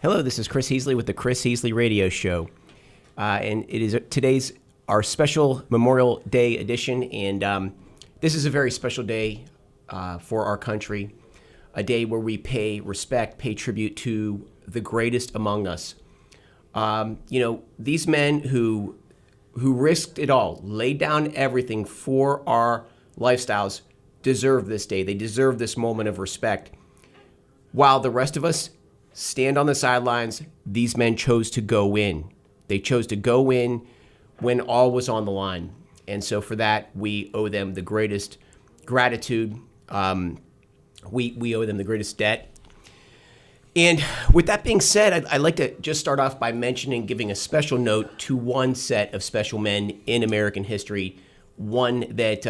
Hello, this is Chris Heasley with the Chris Heasley Radio Show. And it is today's our special Memorial Day edition. And this is a very special day for our country, a day where we pay respect, pay tribute to the greatest among us. These men who risked it all, laid down everything for our lifestyles, deserve this day. They deserve this moment of respect. While the rest of us stand on the sidelines, these men chose to go in. They chose to go in when all was on the line. And so for that, we owe them the greatest gratitude. We owe them the greatest debt. And with that being said, I'd like to just start off by giving a special note to one set of special men in American history. One that,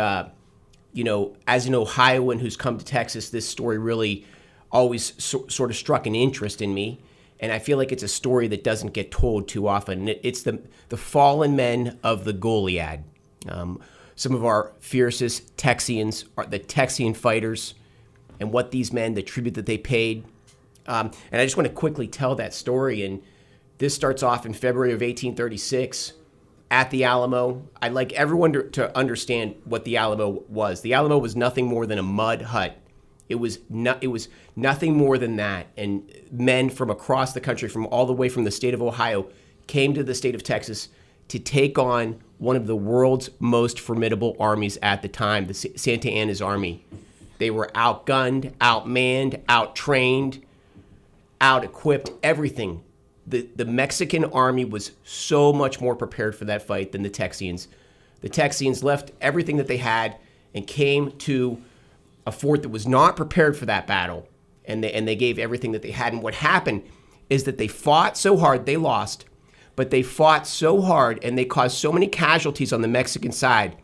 as an Ohioan who's come to Texas, this story really always sort of struck an interest in me. And I feel like it's a story that doesn't get told too often. It's the fallen men of the Goliad. Some of our fiercest Texians are the Texian fighters, and what these men, the tribute that they paid. And I just want to quickly tell that story. And this starts off in February of 1836 at the Alamo. I'd like everyone to understand what the Alamo was. The Alamo was nothing more than a mud hut. It was nothing more than that. And men from across the country, from all the way from the state of Ohio, came to the state of Texas to take on one of the world's most formidable armies at the time, the Santa Anna's army. They were outgunned, outmanned, outtrained, out-equipped, everything. The Mexican army was so much more prepared for that fight than the Texians. The Texians left everything that they had and came to a fort that was not prepared for that battle, and they gave everything that they had. And what happened is that they fought so hard, they lost, but they fought so hard and they caused so many casualties on the Mexican side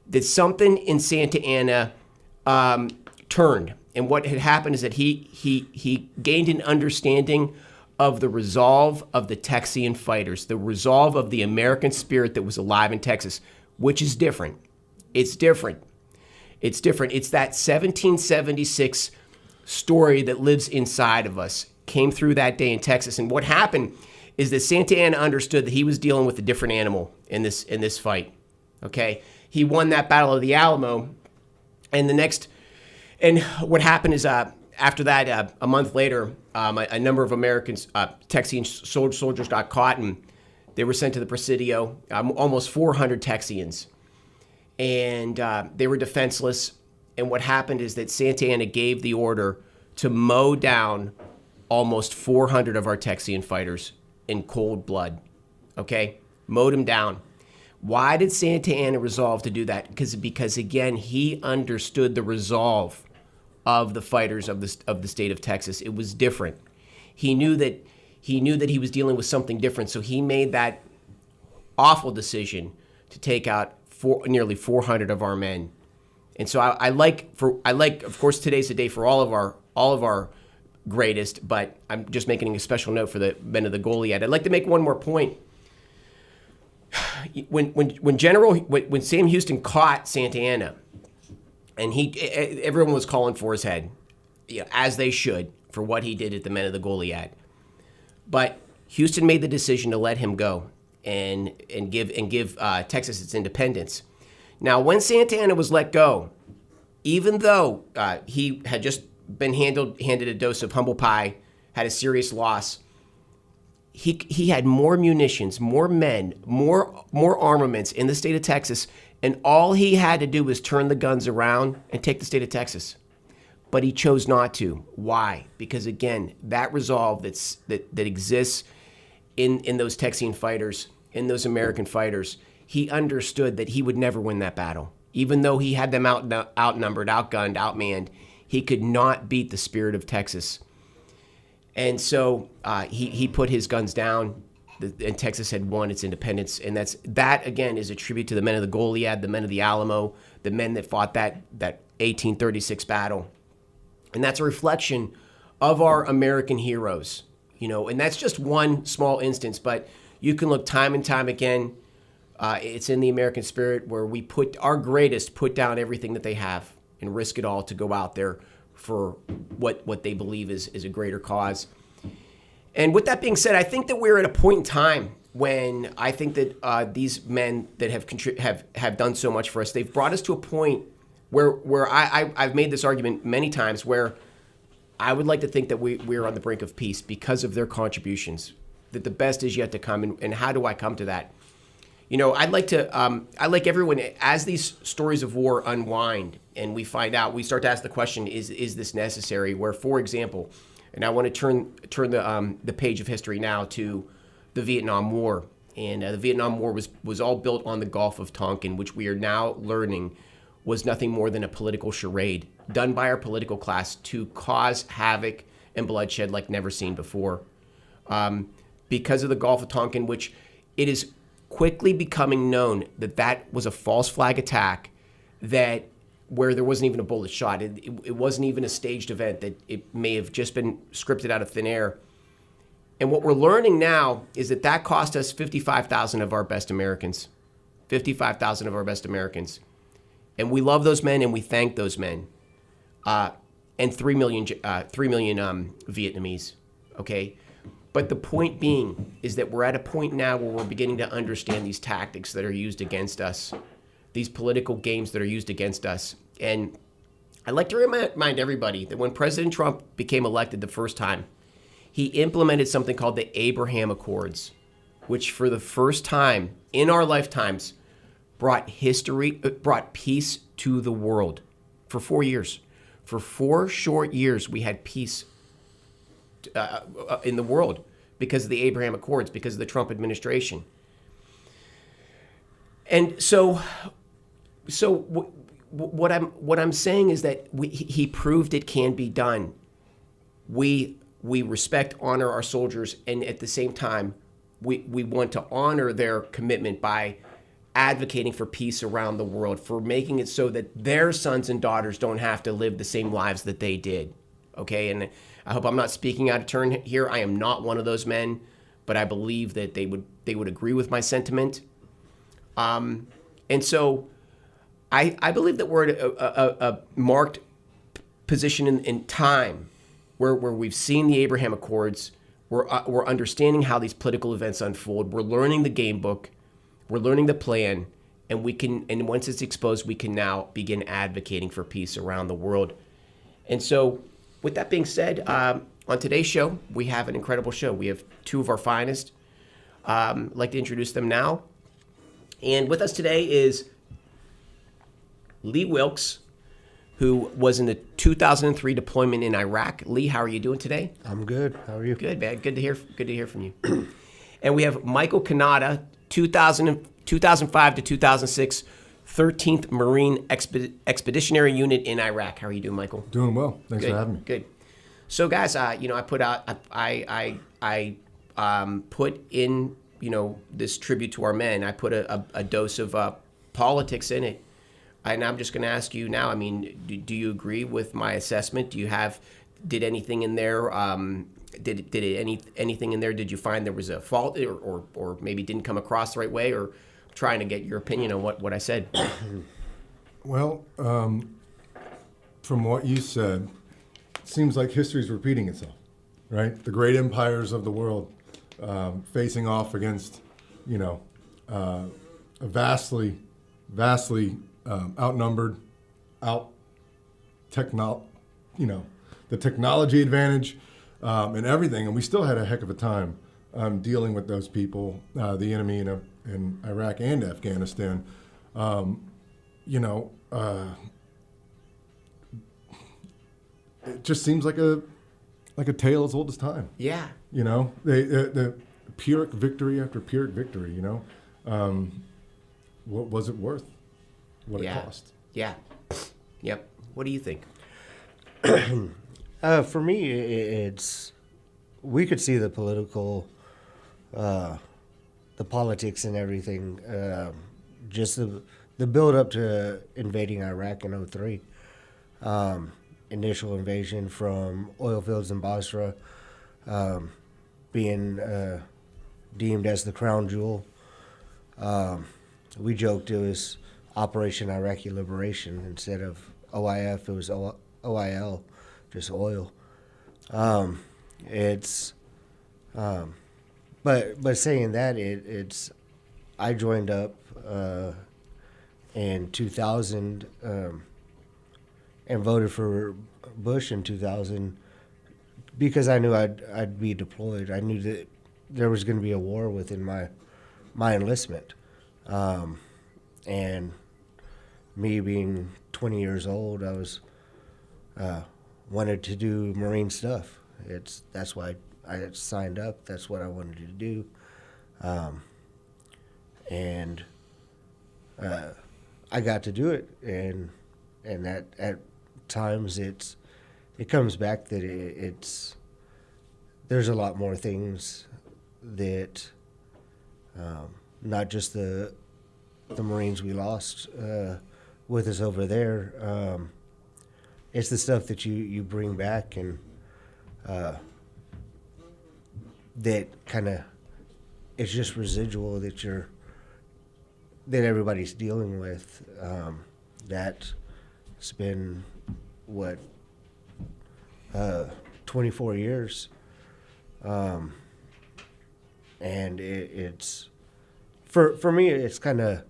that something in Santa Anna turned. And what had happened is that he gained an understanding of the resolve of the Texian fighters, the resolve of the American spirit that was alive in Texas, which is different. It's different. It's different. It's that 1776 story that lives inside of us, came through that day in Texas. And what happened is that Santa Anna understood that he was dealing with a different animal in this fight. Okay? He won that Battle of the Alamo. And what happened is after that, a month later, a number of Americans, Texian soldiers got caught, and they were sent to the Presidio, almost 400 Texians. And they were defenseless. And what happened is that Santa Anna gave the order to mow down almost 400 of our Texian fighters in cold blood. Okay? Mowed them down. Why did Santa Anna resolve to do that? Because again, he understood the resolve of the fighters of the state of Texas. It was different. He knew that he was dealing with something different. So he made that awful decision to take out nearly 400 of our men. And so I like, of course, today's the day for all of our greatest, but I'm just making a special note for the men of the Goliad. I'd like to make one more point. When Sam Houston caught Santa Anna, and everyone was calling for his head, as they should, for what he did at the men of the Goliad. But Houston made the decision to let him go and give Texas its independence. Now, when Santa Anna was let go, even though he had just been handed a dose of humble pie, had a serious loss, he had more munitions, more men, more armaments in the state of Texas, and all he had to do was turn the guns around and take the state of Texas. But he chose not to. Why? Because again, that resolve that exists in those Texian fighters, in those American fighters, he understood that he would never win that battle. Even though he had them outnumbered, outgunned, outmanned, he could not beat the spirit of Texas. And so he put his guns down, and Texas had won its independence. And that again is a tribute to the men of the Goliad, the men of the Alamo, the men that fought that 1836 battle. And that's a reflection of our American heroes, and that's just one small instance, but you can look time and time again. It's in the American spirit where we put down everything that they have and risk it all to go out there for what they believe is a greater cause. And with that being said, I think that we're at a point in time when I think that these men that have done so much for us, they've brought us to a point where I've made this argument many times where I would like to think that we're on the brink of peace because of their contributions, that the best is yet to come. And how do I come to that? I'd like everyone, as these stories of war unwind and we find out, we start to ask the question, is this necessary? Where, for example, and I want to turn the page of history now to the Vietnam War. And the Vietnam War was all built on the Gulf of Tonkin, which we are now learning was nothing more than a political charade done by our political class to cause havoc and bloodshed like never seen before. Because of the Gulf of Tonkin, which it is quickly becoming known that was a false flag attack, that where there wasn't even a bullet shot. It wasn't even a staged event, that it may have just been scripted out of thin air. And what we're learning now is that cost us 55,000 of our best Americans. 55,000 of our best Americans. And we love those men and we thank those men. And 3 million Vietnamese, okay? But the point being is that we're at a point now where we're beginning to understand these tactics that are used against us, these political games that are used against us. And I'd like to remind everybody that when President Trump became elected the first time, he implemented something called the Abraham Accords, which for the first time in our lifetimes brought peace to the world for 4 years. For 4 short years, we had peace in the world because of the Abraham Accords, because of the Trump administration. And so what I'm saying is that he proved it can be done. We respect, honor our soldiers, and at the same time, we want to honor their commitment by advocating for peace around the world, for making it so that their sons and daughters don't have to live the same lives that they did. Okay, and I hope I'm not speaking out of turn here. I am not one of those men, but I believe that they would agree with my sentiment. And so I believe that we're at a marked position in time where we've seen the Abraham Accords. We're understanding how these political events unfold. We're learning the game book. We're learning the plan, and once it's exposed, we can now begin advocating for peace around the world. And so, with that being said, on today's show, we have an incredible show. We have 2 of our finest. I'd like to introduce them now. And with us today is Lee Wilkes, who was in the 2003 deployment in Iraq. Lee, how are you doing today? I'm good. How are you? Good, man. Good to hear from you. And we have Michael Cannata, 2005 to 2006, 13th Marine Expeditionary Unit in Iraq. How are you doing, Michael? Doing well. Thanks for having me. Good. So, guys, I put out, I put in, this tribute to our men. I put a dose of politics in it, and I'm just going to ask you now. I mean, do you agree with my assessment? Did anything in there? Anything in there? Did you find there was a fault, or maybe didn't come across the right way, or trying to get your opinion on what I said? Well, from what you said, it seems like history's repeating itself, right? The great empires of the world facing off against, a vastly outnumbered, the technology advantage. And everything, and we still had a heck of a time dealing with those people, the enemy in Iraq and Afghanistan. It just seems like a tale as old as time. Yeah. The Pyrrhic victory after Pyrrhic victory. What was it worth? What it cost? Yeah. Yep. What do you think? For me, we could see the political, the politics and everything, just the build up to invading Iraq in 2003. Initial invasion from oil fields in Basra, being deemed as the crown jewel. We joked it was Operation Iraqi Liberation instead of OIF. It was OIL. Just oil. It's But saying that, it's I joined up in 2000 and voted for Bush in 2000 because I knew I'd be deployed. I knew that there was going to be a war within my enlistment, and me being 20 years old, I was wanted to do Marine stuff. That's why I signed up. That's what I wanted to do, and I got to do it. And that at times it comes back that there's a lot more things that not just the Marines we lost with us over there. It's the stuff that you bring back and that kind of it's just residual that everybody's dealing with. That's been what 24 years, and it's for me. It's kind of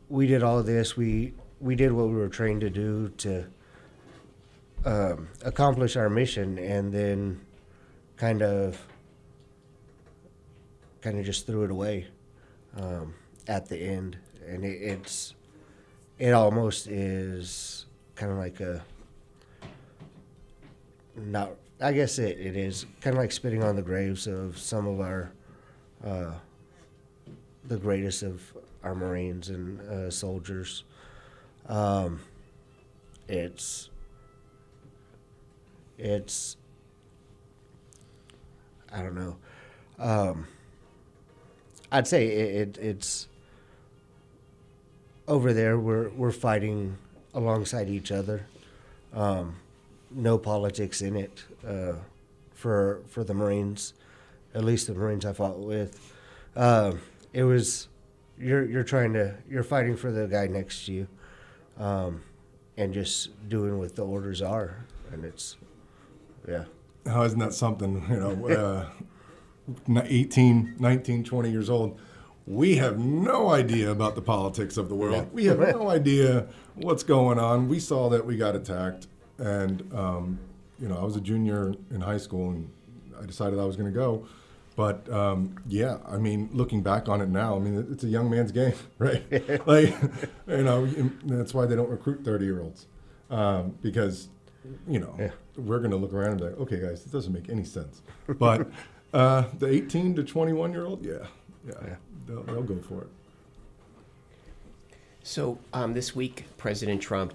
we did all of this. We did what we were trained to do to accomplish our mission, and then kind of just threw it away at the end. And it almost is kind of like I guess it is kind of like spitting on the graves of some of our the greatest of our Marines and soldiers. It's I don't know. I'd say it's over there. We're fighting alongside each other. No politics in it for the Marines, at least the Marines I fought with. It was you're fighting for the guy next to you, and just doing what the orders are, and it's yeah. How isn't that something, 18, 19, 20 years old, we have no idea about the politics of the world. Yeah. We have no idea what's going on. We saw that we got attacked, and, I was a junior in high school, and I decided I was going to go. But, looking back on it now, it's a young man's game, right? That's why they don't recruit 30-year-olds, because we're going to look around and be like, okay, guys, this doesn't make any sense. But the 18 to 21-year-old, they'll go for it. So this week, President Trump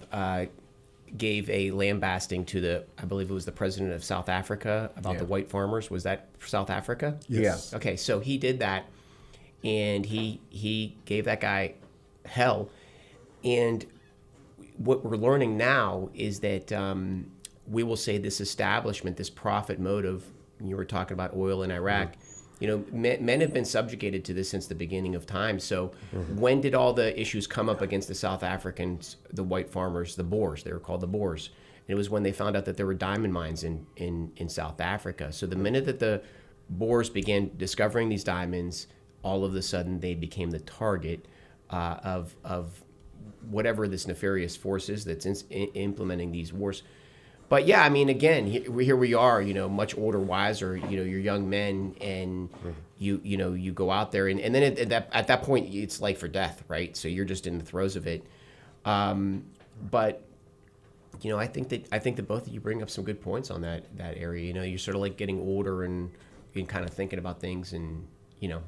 gave a lambasting to I believe it was the president of South Africa about the white farmers. Was that South Africa? Yes. Yeah. Okay, so he did that, and he gave that guy hell. And what we're learning now is that we will say this establishment, this profit motive, you were talking about oil in Iraq, men have been subjugated to this since the beginning of time. So when did all the issues come up against the South Africans, the white farmers, the Boers? They were called the Boers. And it was when they found out that there were diamond mines in South Africa. So the minute that the Boers began discovering these diamonds, all of a sudden they became the target of whatever this nefarious force is that's implementing these wars. But yeah, again, here we are, much older, wiser, you're young men, and you go out there, and then at that point it's life or death, right? So you're just in the throes of it. But I think that both of you bring up some good points on that area. You're sort of like getting older and kind of thinking about things, and yeah.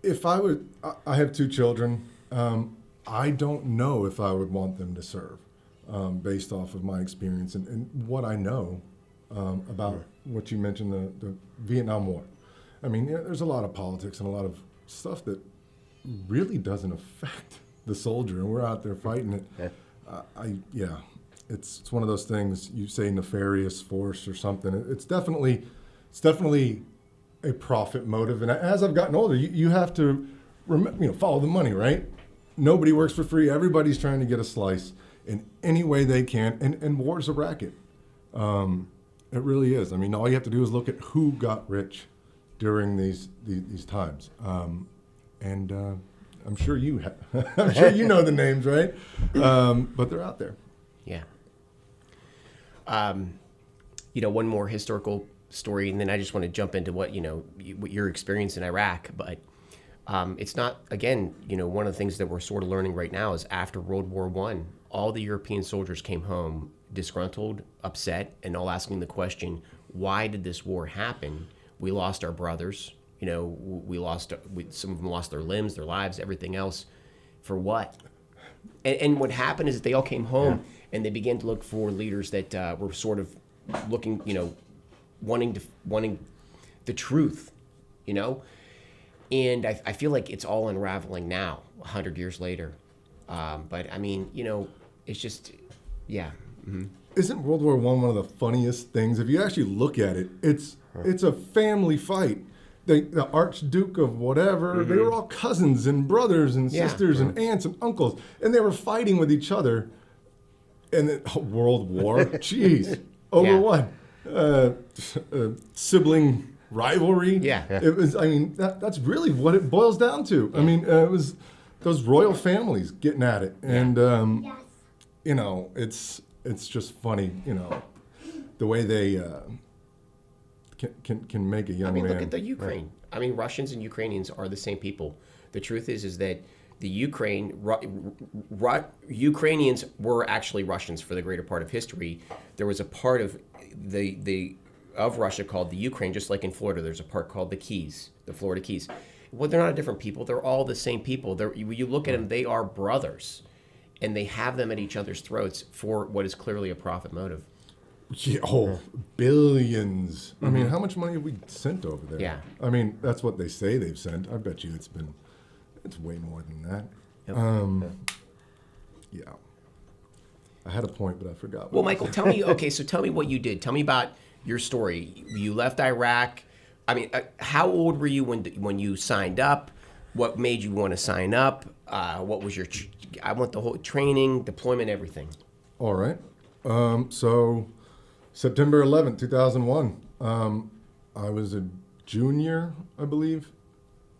If I have 2 children. I don't know if I would want them to serve. Based off of my experience and what I know about what you mentioned, the Vietnam War. There's a lot of politics and a lot of stuff that really doesn't affect the soldier, and we're out there fighting it. It's one of those things. You say nefarious force or something. It's definitely a profit motive. And as I've gotten older, you have to follow the money, right? Nobody works for free. Everybody's trying to get a slice in any way they can, and war's a racket. It really is. I mean, all you have to do is look at who got rich during these times, and I'm sure you I'm sure you know the names, right? But they're out there. Yeah. One more historical story, and then I just want to jump into what what your experience in Iraq. But it's not, again, one of the things that we're sort of learning right now is after World War I, all the European soldiers came home disgruntled, upset, and all asking the question, why did this war happen? We lost our brothers. Some of them lost their limbs, their lives, everything else. For what? And what happened is that they all came home and they began to look for leaders that were sort of looking, wanting the truth, And I feel like it's all unraveling now, 100 years later. But I mean, it's just, yeah. Mm-hmm. Isn't World War I one of the funniest things? If you actually look at it, it's a family fight. The Archduke of whatever, they were all cousins and brothers and sisters and aunts and uncles, and they were fighting with each other. And then, World War, jeez, over what? Sibling rivalry. Yeah. It was. I mean, that's really what it boils down to. Yeah. I mean, it was those royal families getting at it, and it's just funny, the way they can make a young man. Look at the Ukraine. I mean, Russians and Ukrainians are the same people. The truth is that the Ukrainians were actually Russians for the greater part of history. There was a part of of Russia called the Ukraine, just like in Florida. There's a part called the Keys, the Florida Keys. Well, they're not different people. They're all the same people. You look at them, they are brothers, and they have them at each other's throats for what is clearly a profit motive. Yeah, billions. I mean, how much money have we sent over there? Yeah. I mean, that's what they say they've sent. I bet you it's way more than that. Yep. Yeah. I had a point, but I forgot. Well, Michael, tell me what you did. Tell me about your story. You left Iraq. I mean, how old were you when you signed up? What made you want to sign up? What was I want the whole training, deployment, everything. All right. So September 11th, 2001, I was a junior, I believe,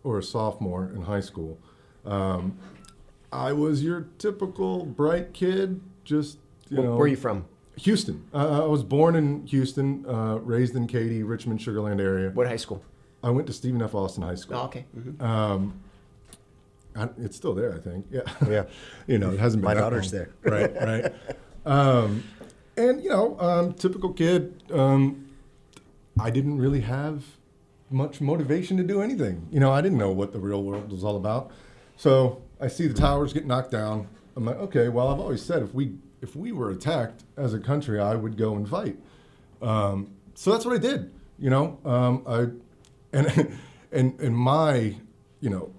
or a sophomore in high school. I was your typical bright kid, just, Where are you from? Houston. I was born in Houston, raised in Katy, Richmond, Sugar Land area. What high school? I went to Stephen F. Austin High School. Oh, okay. Mm-hmm. It's still there, I think. Yeah. Yeah. It hasn't been My daughter's long. there. Right. And, typical kid, I didn't really have much motivation to do anything. I didn't know what the real world was all about. So I see the towers get knocked down. I'm like, okay, well, I've always said if we were attacked as a country, I would go and fight. So that's what I did. And my,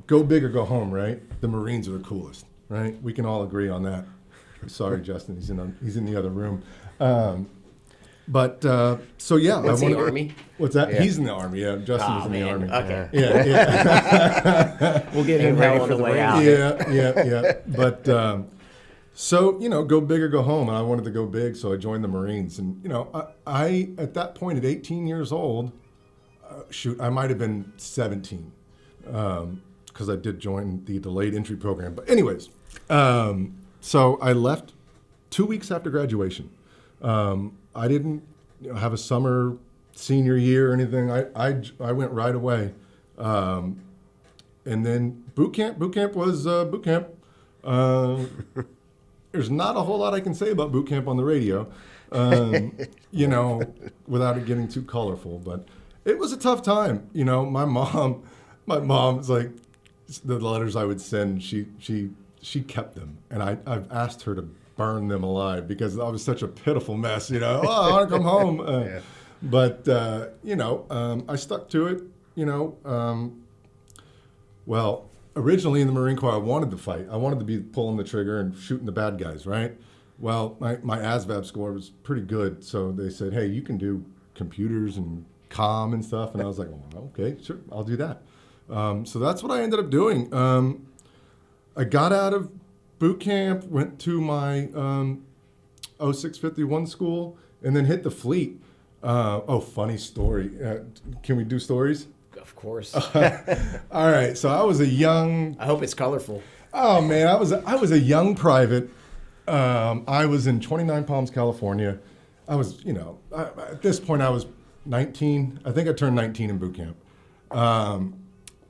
go big or go home, right? The Marines are the coolest, right? We can all agree on that. Sorry, Justin, he's in the other room. What's the Army? What's that? Yeah. He's in the Army. Yeah, Justin's in the Army. Okay. Yeah. We'll get him ready on the way out. Yeah. But go big or go home, and I wanted to go big, so I joined the Marines. And I at that point at 18 years old, I might have been 17, because I did join the delayed entry program. But anyways, so I left 2 weeks after graduation. I didn't have a summer senior year or anything. I went right away. And then boot camp was boot camp. There's not a whole lot I can say about boot camp on the radio, without it getting too colorful. But it was a tough time. My mom's like, the letters I would send, she kept them. And I've asked her to burn them alive because I was such a pitiful mess, I want to come home. But, I stuck to it, well, originally in the Marine Corps, I wanted to fight. I wanted to be pulling the trigger and shooting the bad guys, right? Well, my ASVAB score was pretty good. So they said, hey, you can do computers and comm and stuff. And I was like, well, okay, sure, I'll do that. So that's what I ended up doing. I got out of boot camp, went to my 0651 school, and then hit the fleet. Funny story. Can we do stories? Of course. All right. So I was a young. I hope it's colorful. Oh man, I was a young private. I was in 29 Palms, California. I was, at this point I was 19. I think I turned 19 in boot camp.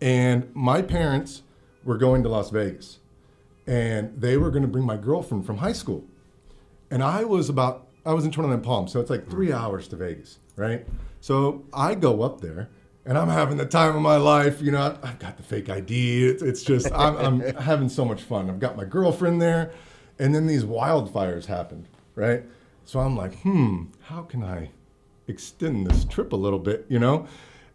And my parents were going to Las Vegas, and they were going to bring my girlfriend from high school. And I was in 29 Palms, so it's like 3 hours to Vegas, right? So I go up there, and I'm having the time of my life. I've got the fake ID. It's just, I'm having so much fun. I've got my girlfriend there, and then these wildfires happened, right? So I'm like, how can I extend this trip a little bit,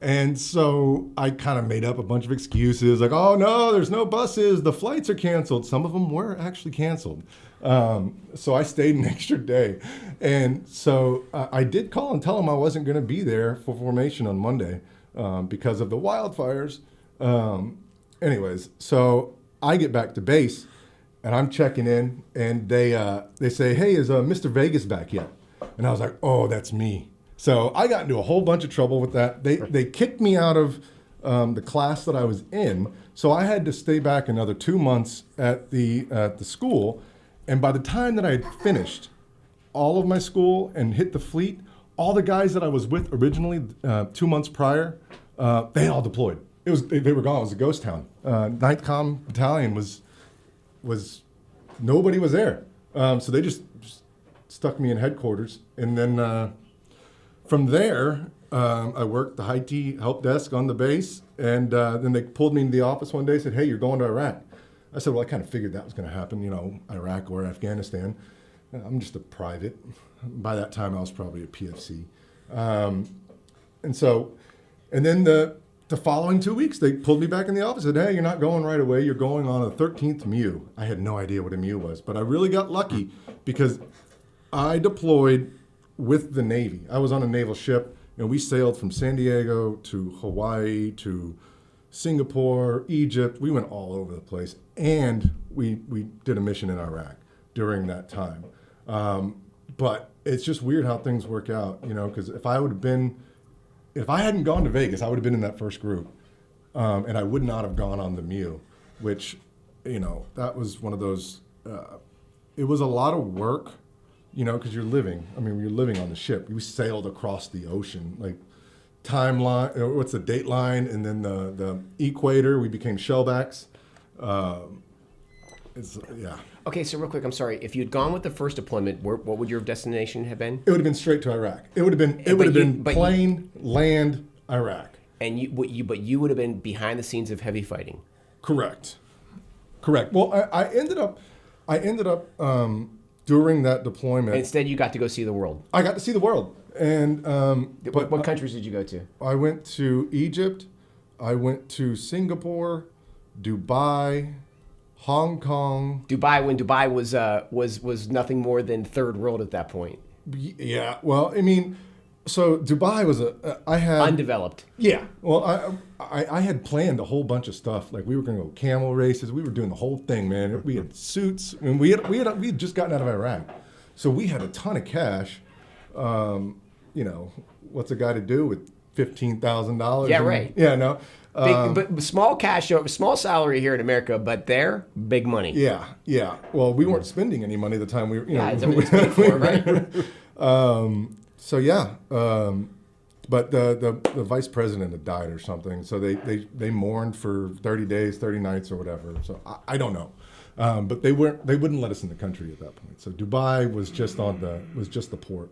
And so I kind of made up a bunch of excuses, like, oh no, there's no buses, the flights are canceled. Some of them were actually canceled. So I stayed an extra day. And so I did call and tell them I wasn't going to be there for formation on Monday because of the wildfires. Anyways, so I get back to base and I'm checking in, and they say, hey, is Mr. Vegas back yet? And I was like, oh, that's me. So I got into a whole bunch of trouble with that. They kicked me out of the class that I was in, so I had to stay back another 2 months at the school. And by the time that I had finished all of my school and hit the fleet, all the guys that I was with originally 2 months prior, they had all deployed. They were gone. It was a ghost town. Ninth Com Battalion was nobody was there. So they just stuck me in headquarters, and then. From there, I worked the high T help desk on the base, and then they pulled me into the office one day and said, hey, you're going to Iraq. I said, well, I kind of figured that was going to happen, Iraq or Afghanistan. I'm just a private. By that time, I was probably a PFC. And then the following 2 weeks, they pulled me back in the office and said, hey, you're not going right away. You're going on a 13th MEU. I had no idea what a MEU was, but I really got lucky because I deployed with the Navy. I was on a naval ship, and we sailed from San Diego to Hawaii to Singapore, Egypt. We went all over the place, and we did a mission in Iraq during that time. But it's just weird how things work out, because if I hadn't gone to Vegas, I would have been in that first group, and I would not have gone on the MEU, which, that was one of those. It was a lot of work. Because you're living on the ship. We sailed across the ocean, like timeline, what's the date line? And then the equator, we became shellbacks. Yeah. Okay, so real quick, I'm sorry. If you'd gone with the first deployment, what would your destination have been? It would have been straight to Iraq. It would have been plane, land, Iraq. And you would have been behind the scenes of heavy fighting. Correct. Well, I ended up during that deployment. And instead, you got to go see the world. I got to see the world. And what countries did you go to? I went to Egypt. I went to Singapore, Dubai, Hong Kong. Dubai, when Dubai was nothing more than third world at that point. Yeah. Well, so Dubai was I had undeveloped. Yeah. Well, I had planned a whole bunch of stuff. Like we were going to go camel races. We were doing the whole thing, man. We had suits, and we had just gotten out of Iraq, so we had a ton of cash. What's a guy to do with $15,000? Yeah, right. Yeah, no. But small cash, small salary here in America, but there, big money. Yeah. Well, we weren't spending any money the time we were. It's everything's paid for, right? So yeah, but the vice president had died or something, so they mourned for 30 days, 30 nights or whatever. So I don't know, but they wouldn't let us in the country at that point. So Dubai was just the port.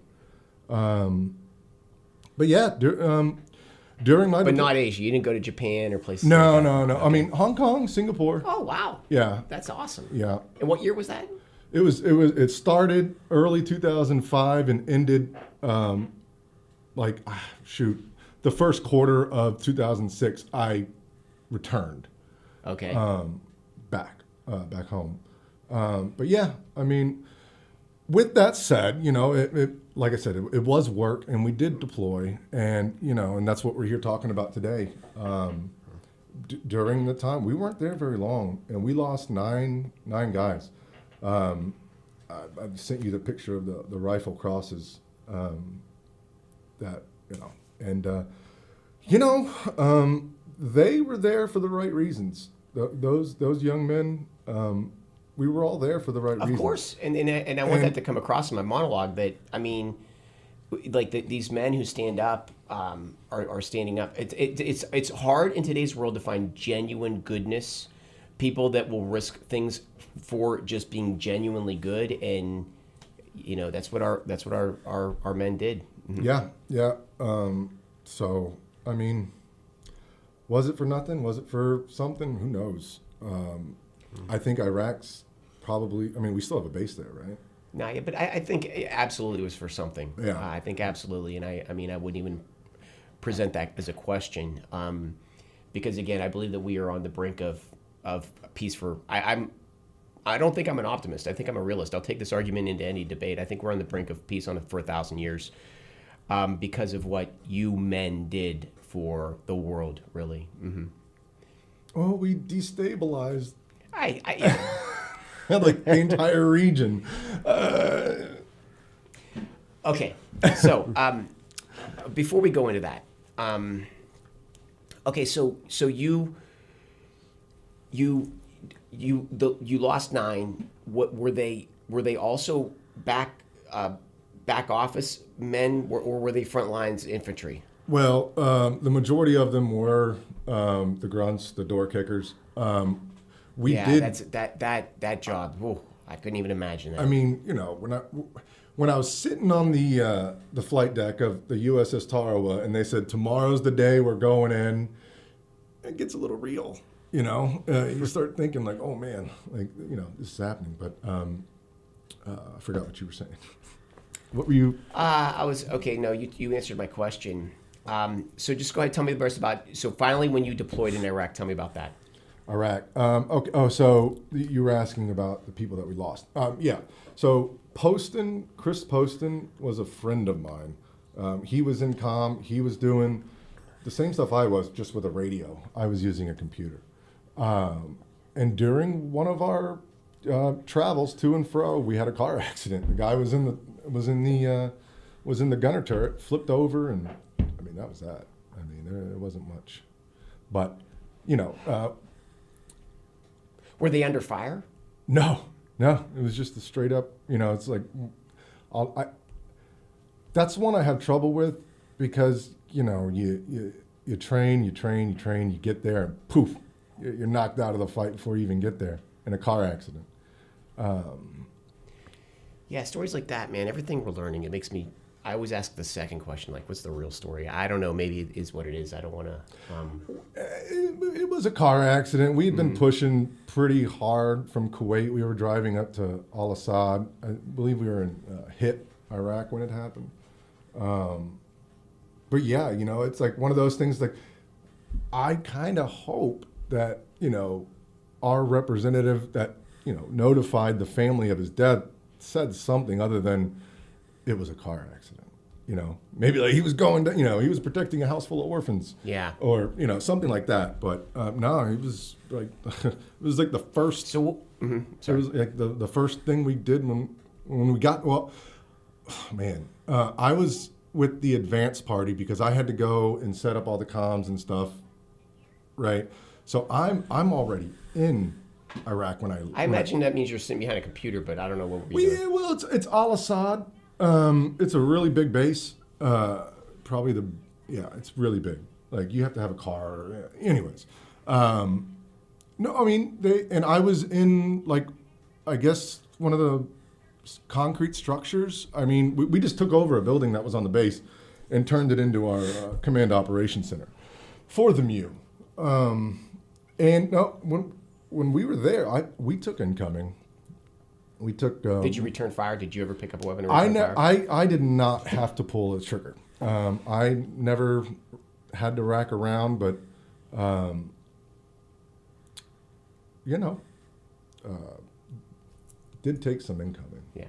But yeah, during my not Asia. You didn't go to Japan or places. No, like no. Okay. I mean Hong Kong, Singapore. Oh wow. Yeah. That's awesome. Yeah. And what year was that? It started early 2005 and ended the first quarter of 2006. I returned. Okay. Back home. But yeah, with that said, it like I said, it was work, and we did deploy, and and that's what we're here talking about today. During the time, we weren't there very long, and we lost nine guys. I sent you the picture of the rifle crosses. that, and they were there for the right reasons. Those young men, we were all there for the right reasons. Of course, and I want that to come across in my monologue. That I mean, like these men who stand up are standing up. It's hard in today's world to find genuine goodness, people that will risk things for just being genuinely good, and that's what our men did. Yeah. So I mean, was it for nothing? Was it for something? Who knows? I think Iraq's probably. I mean, we still have a base there, right? No, yeah, but I think it absolutely was for something. Yeah. I think absolutely, and I mean, I wouldn't even present that as a question, because again, I believe that we are on the brink of peace. I don't think I'm an optimist. I think I'm a realist. I'll take this argument into any debate. I think we're on the brink of peace for 1,000 years, because of what you men did for the world, really. Mm-hmm. Oh, we destabilized I like the entire region. Okay, so before we go into that, okay, so you lost 9. What were they? Were they also back office men, or were they front lines infantry? Well, the majority of them were the grunts, the door kickers. That's that job. Whoa, I couldn't even imagine that. I mean, when I was sitting on the flight deck of the USS Tarawa, and they said tomorrow's the day we're going in, it gets a little real. You start thinking like, oh man, like this is happening. But I forgot what you were saying. What were you? I was okay. No, you answered my question. So just go ahead, tell me the rest about. So finally, when you deployed in Iraq, tell me about that. Iraq. Okay. Oh, so you were asking about the people that we lost. Yeah. So Chris Poston was a friend of mine. He was in comm. He was doing the same stuff I was, just with a radio. I was using a computer. And during one of our travels to and fro, we had a car accident. The guy was in the gunner turret, flipped over, and I mean that was that. I mean there wasn't much, but Were they under fire? No, it was just a straight up. It's like, that's one I have trouble with, because you train, you get there, and poof, you're knocked out of the fight before you even get there in a car accident. Yeah, stories like that, man. Everything we're learning, it makes me. I always ask the second question, like, what's the real story? I don't know. Maybe it is what it is. I don't want to. It was a car accident. We had been pushing pretty hard from Kuwait. We were driving up to Al Assad. I believe we were in Hit, Iraq, when it happened. But yeah, it's like one of those things. Like, I kind of hope that our representative that notified the family of his death said something other than it was a car accident. Maybe like he was going to, he was protecting a house full of orphans. Yeah. Or, something like that. But no, he was like, it was like the first. So, it was like the first thing we did when we got, I was with the advance party because I had to go and set up all the comms and stuff. Right. So I'm already in Iraq when I imagine that means you're sitting behind a computer, but I don't know what we're doing. Yeah, well, it's Al Assad. It's a really big base. It's really big. Like you have to have a car. Anyways, no, I mean I was in like, I guess one of the concrete structures. I mean, we just took over a building that was on the base and turned it into our command operations center for the MU. And no, when we were there, we took incoming. We took. Did you return fire? Did you ever pick up a weapon? Fire? I did not have to pull a trigger. I never had to rack around, but did take some incoming. Yeah.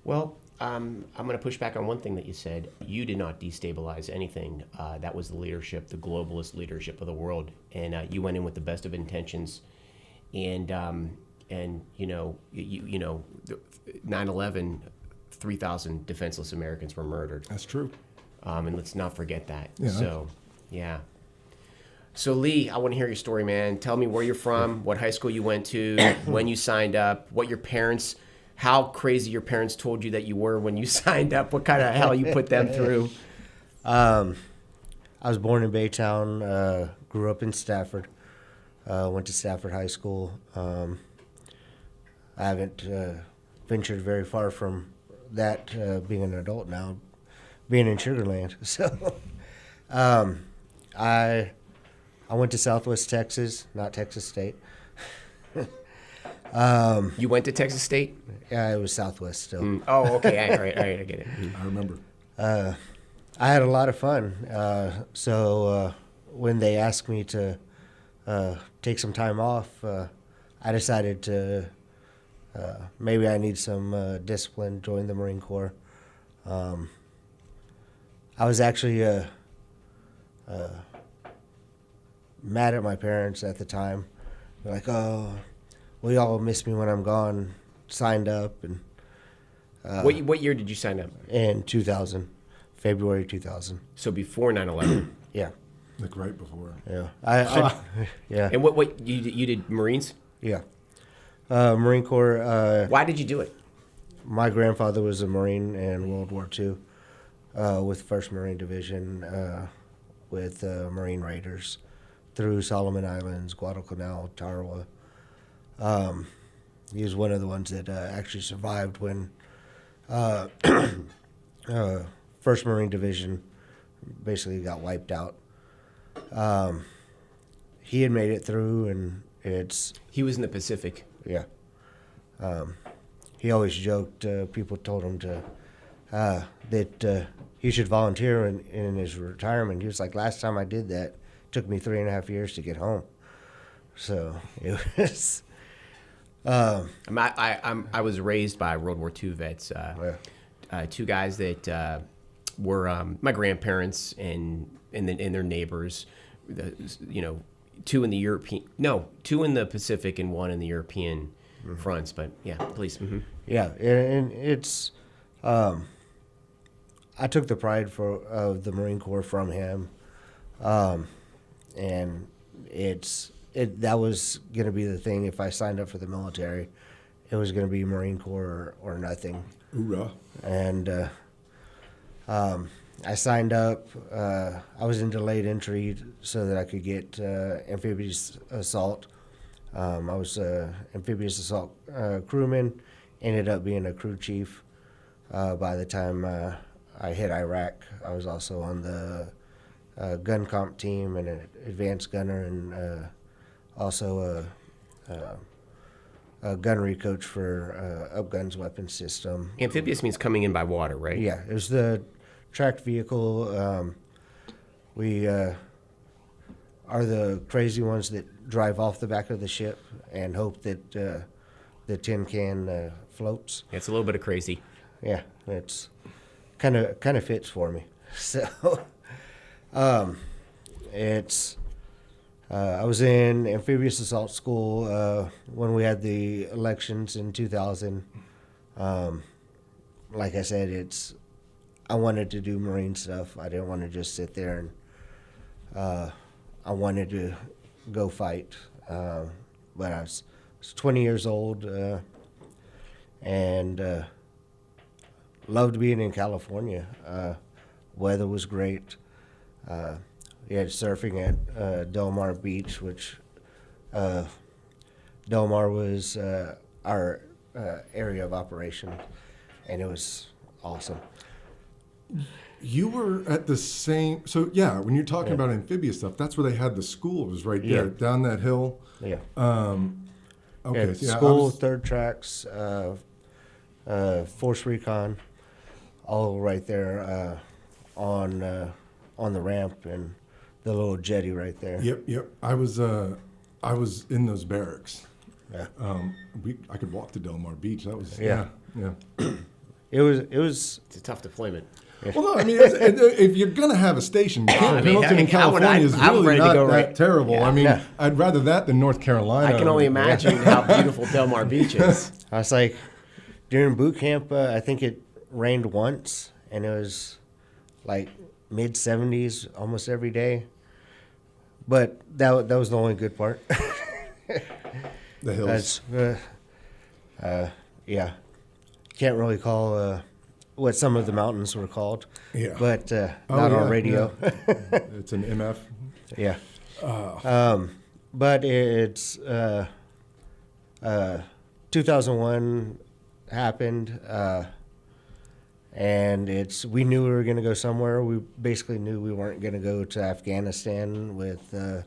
Well, I'm going to push back on one thing that you said. You did not destabilize anything. That was the leadership, the globalist leadership of the world, and you went in with the best of intentions, and 9/11, 3,000 defenseless Americans were murdered. That's true. And let's not forget that. Yeah. So, yeah. So, Lee, I want to hear your story, man. Tell me where you're from, what high school you went to, when you signed up, what your parents, how crazy your parents told you that you were when you signed up, what kind of hell you put them through. I was born in Baytown, grew up in Stafford, went to Stafford High School. I haven't ventured very far from that, being an adult now, being in Sugar Land. So I went to Southwest Texas, not Texas State. You went to Texas State? Yeah, it was Southwest still. Oh, okay. All right, I get it. I remember. I had a lot of fun. So when they asked me to take some time off, I decided to maybe I need some discipline, join the Marine Corps. I was actually mad at my parents at the time. They're like, oh, well, y'all miss me when I'm gone. Signed up and What year did you sign up? in 2000, February 2000. So before 9/11. Yeah, Like right before. yeah. I yeah, And what you did Marines? yeah. Marine Corps. Why did you do it? My grandfather was a Marine in World War II with 1st Marine Division with Marine Raiders through Solomon Islands, Guadalcanal, Tarawa. He was one of the ones that actually survived when 1st Marine Division basically got wiped out. He had made it through, and He was in the Pacific. yeah. He always joked. People told him that he should volunteer in his retirement. He was like, last time I did that, it took me 3.5 years to get home. So it was. I was raised by World War II vets. Two guys that were my grandparents and their neighbors. Two in the Pacific and one in the European fronts. But yeah, please. Mm-hmm. Yeah, and it's. I took the pride of the Marine Corps from him, and that was going to be the thing. If I signed up for the military, it was going to be Marine Corps or nothing. Hoorah. And I signed up. I was in delayed entry so that I could get amphibious assault. I was amphibious assault crewman. Ended up being a crew chief. By the time I hit Iraq, I was also on the gun comp team and an advanced gunner, and also a gunnery coach for Upguns weapons system. Amphibious means coming in by water, right? Yeah, it was the tracked vehicle. We are the crazy ones that drive off the back of the ship and hope that the tin can floats. It's a little bit of crazy. Yeah, it's kind of fits for me. So it's I was in amphibious assault school when we had the elections in 2000. Like I said, I wanted to do Marine stuff. I didn't want to just sit there, and I wanted to go fight. But I was 20 years old and loved being in California. Weather was great. We had surfing at Del Mar Beach, which Del Mar was our area of operation, and it was awesome. You were at the same. So yeah, when you're talking about amphibious stuff, that's where they had the school. It was right there, down that hill. Yeah. Okay. Yeah, so yeah, school, third tracks, force recon, all right there on the ramp and the little jetty right there. Yep. I was in those barracks. Yeah. I could walk to Del Mar Beach. That was Yeah. yeah. It was. It's a tough deployment. Well, no, I mean, if you're gonna have a station, Pendleton in California is I'm really ready to not go that right- terrible. yeah. I mean, Yeah. I'd rather that than North Carolina. I can only imagine how beautiful Del Mar Beach is. I was like, during boot camp, I think it rained once, and it was like mid 70s almost every day. But that was the only good part. The hills. Yeah. Can't really call what some of the mountains were called. Yeah. But Oh, not yeah, on radio. yeah. It's an MF. Yeah. But it's 2001 happened, and we knew we were going to go somewhere. We basically knew we weren't going to go to Afghanistan with the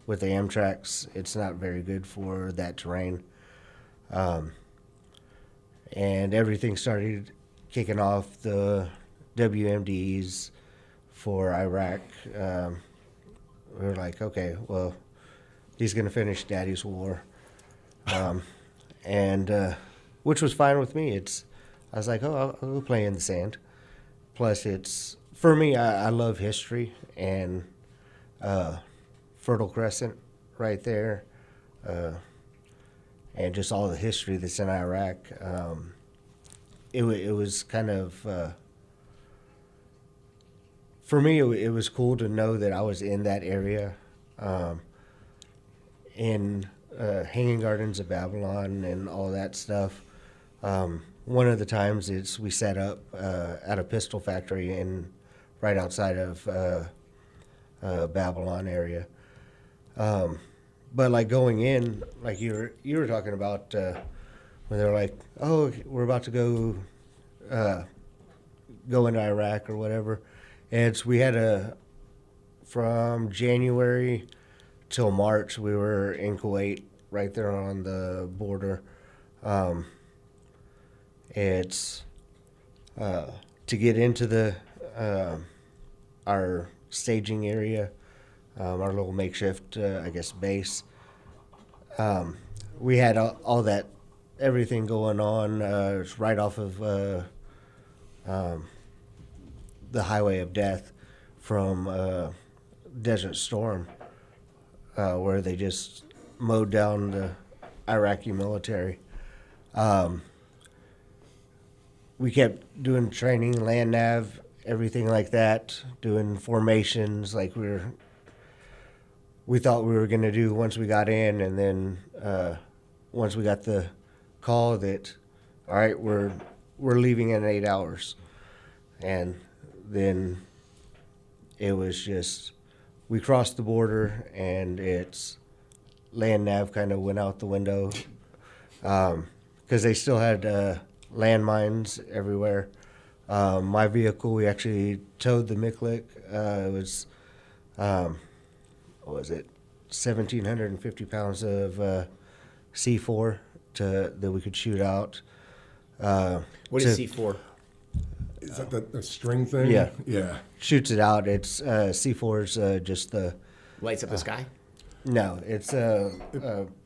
Amtraks. It's not very good for that terrain. And everything started kicking off, the WMDs for Iraq. We were like, okay, well, he's going to finish Daddy's war. And which was fine with me. I was like, oh, I'll go play in the sand. Plus, for me, I love history, and Fertile Crescent right there, and just all the history that's in Iraq. It was kind of, for me, it was cool to know that I was in that area, in Hanging Gardens of Babylon and all that stuff. One of the times we set up at a pistol factory right outside of Babylon area. But like going in, like you were talking about when they were like, oh, we're about to go into Iraq or whatever. And we had from January till March, we were in Kuwait, right there on the border. It's to get into our staging area, our little makeshift, I guess, base. We had all that, everything going on. It's right off of the Highway of Death from Desert Storm, where they just mowed down the Iraqi military. We kept doing training, land nav, everything like that, doing formations like we thought we were going to do once we got in, and then once we got the call that, all right, we're leaving in 8 hours. And then it was just, we crossed the border, and it's land nav kind of went out the window, because they still had landmines everywhere. My vehicle, we actually towed the Miklik. It was, what was it, 1,750 pounds of C4 that we could shoot out. What is C4? Is that the string thing? Yeah. Yeah. Shoots it out. It's C4 is just the... Lights up the sky? No, it's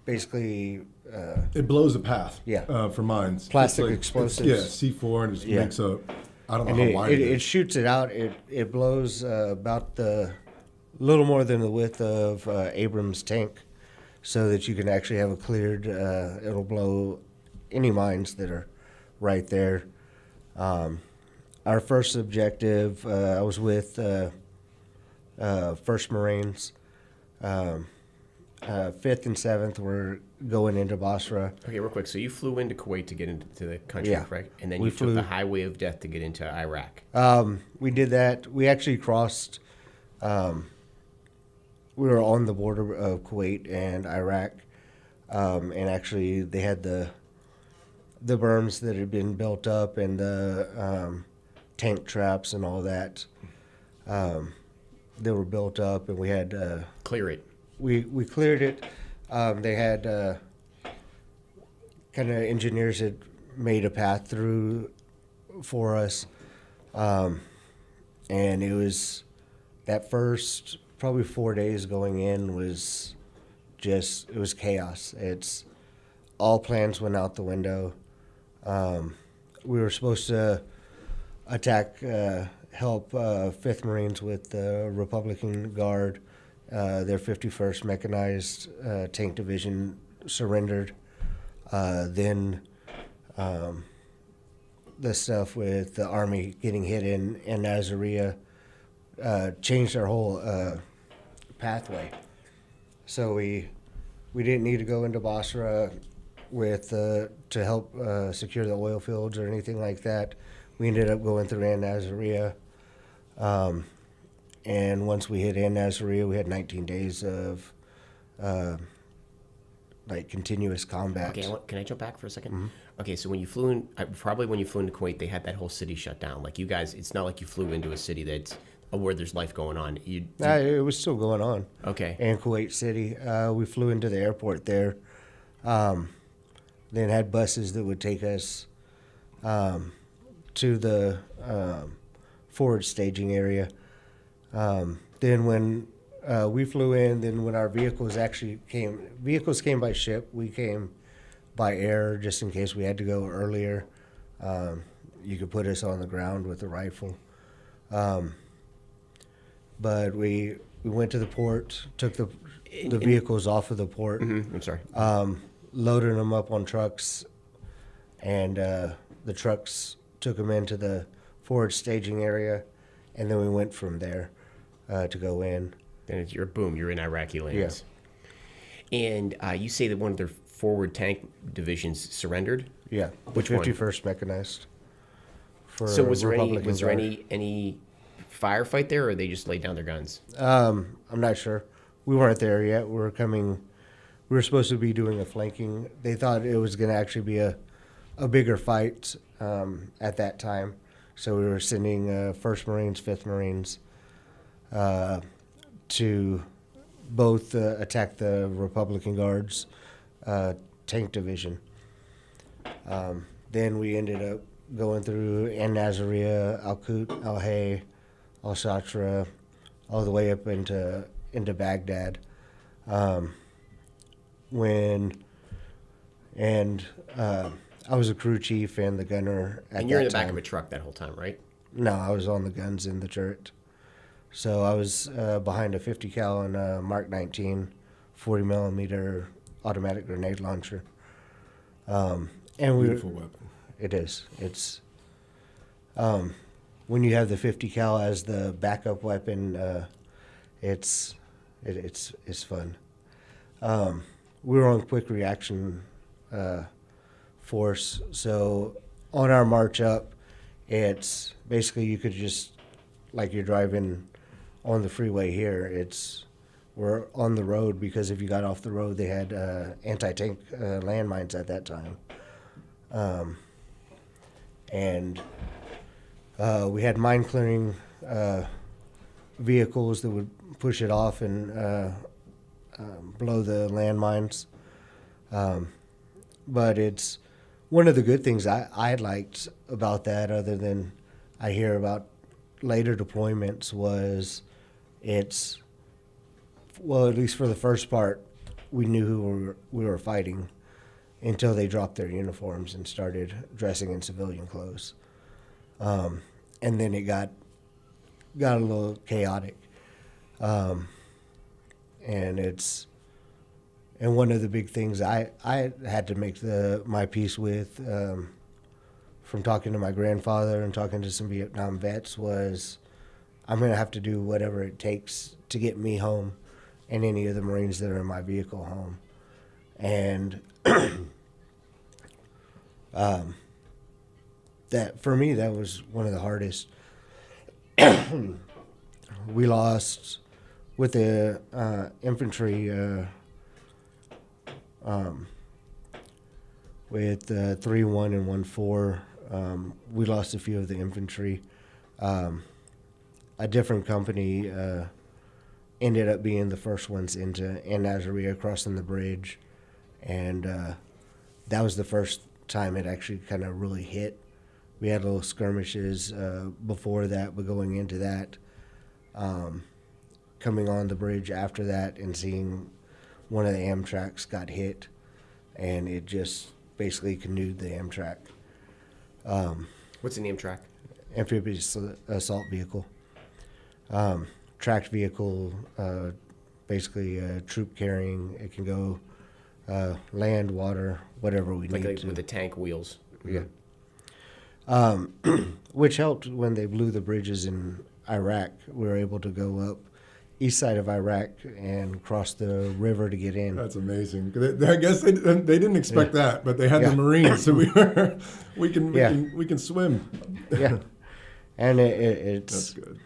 basically... It blows a path. Yeah. For mines. Plastic It's explosives. Yeah, C4, and it just makes a... I don't know And how wide it it is. shoots it out. It blows about little more than the width of Abrams tank, so that you can actually have a cleared... it'll blow any mines that are right there. Our first objective, I was with 1st Marines. 5th and 7th were going into Basra. Okay, real quick. So you flew into Kuwait to get into the country, Yeah. correct? And then We you took flew- the Highway of Death to get into Iraq. We did that. We actually crossed. We were on the border of Kuwait and Iraq, and actually they had the berms that had been built up and the tank traps and all that. They were built up, and we had Clear it. we cleared it. They had kind of engineers that made a path through for us, and it was that first probably 4 days going in was just, it was chaos. It's all plans went out the window. We were supposed to attack, help 5th Marines with the Republican Guard. Their 51st Mechanized Tank Division surrendered. Then the stuff with the Army getting hit in Nasiriyah changed our whole pathway. So we didn't need to go into Basra with to help secure the oil fields or anything like that. We ended up going through An Nazaria. And once we hit An Nazaria, we had 19 days of like continuous combat. Okay, can I jump back for a 2nd? Mm-hmm. Okay, so when you flew in, probably when you flew into Kuwait, they had that whole city shut down. Like you guys, it's not like you flew into a city that's where there's life going on. It was still going on. Okay. In Kuwait City, we flew into the airport there. Then had buses that would take us to the forward staging area. Then when we flew in, then when our vehicles came by ship, we came by air just in case we had to go earlier. You could put us on the ground with a rifle. But we went to the port, took the vehicles off of the port. I'm sorry. Loaded them up on trucks, and the trucks took them into the forward staging area, and then we went from there to go in. And you're in Iraqi lands. Yeah. And you say that one of their forward tank divisions surrendered? Yeah, Which one? 51st Mechanized. So was there any firefight there, or they just laid down their guns? I'm not sure. We weren't there yet. We were supposed to be doing a flanking. They thought it was going to actually be a bigger fight at that time. So we were sending 1st Marines, 5th Marines to both attack the Republican Guards tank division. Then we ended up going through An Nazaria, Al Qut, Al Hay, Al Shatra, all the way up into Baghdad. I was a crew chief and the gunner at that time. And you're in the back of a truck that whole time, right? No, I was on the guns in the turret. So I was behind a 50 cal and a Mark 19 40 millimeter automatic grenade launcher. And Beautiful weapon. It is. It's when you have the 50 cal as the backup weapon, it's fun. We were on quick reaction force, so on our march up, it's basically you could just, like you're driving on the freeway here, we're on the road because if you got off the road, they had anti-tank landmines at that time. And we had mine clearing vehicles that would push it off and blow the landmines. But it's one of the good things I liked about that, other than I hear about later deployments, was well, at least for the first part, we knew who we were fighting until they dropped their uniforms and started dressing in civilian clothes. And then it got a little chaotic. And one of the big things I had to make my peace with, from talking to my grandfather and talking to some Vietnam vets, was I'm going to have to do whatever it takes to get me home and any of the Marines that are in my vehicle home. And that, for me, that was one of the hardest. We lost with the infantry, with 3-1 and 1-4. We lost a few of the infantry. A different company ended up being the first ones into An Nazaria, crossing the bridge, and that was the first time it actually kind of really hit. We had little skirmishes before that, but going into that, coming on the bridge after that and seeing one of the Amtraks got hit, and it just basically canoed the Amtrak. What's an Amtrak? Amphibious assault vehicle. Tracked vehicle, basically troop carrying. It can go land, water, whatever we need to. With the tank wheels. Yeah. Which helped when they blew the bridges in Iraq. We were able to go up east side of Iraq and cross the river to get in. That's amazing. I guess they didn't expect that, but they had Yeah. the Marines, so we can swim. Yeah, and it's That's good.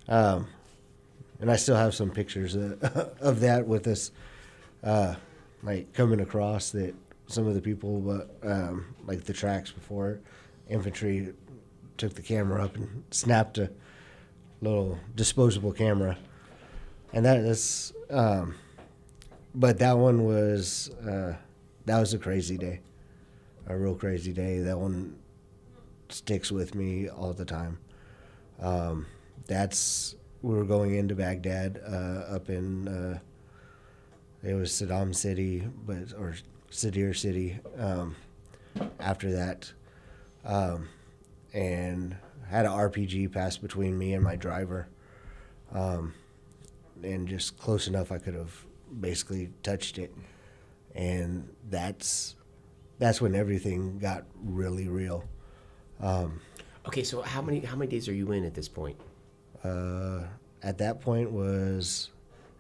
and I still have some pictures of that with us, like coming across that some of the people, like the tracks before infantry took the camera up and snapped a little disposable camera, and that's. But that one was that was a crazy day, a real crazy day. That one sticks with me all the time. We were going into Baghdad up in it was Saddam City, or Sadir City. After that, and had an RPG pass between me and my driver, and just close enough I could have basically touched it, and that's when everything got really real. Okay, so how many days are you in at this point? At that point was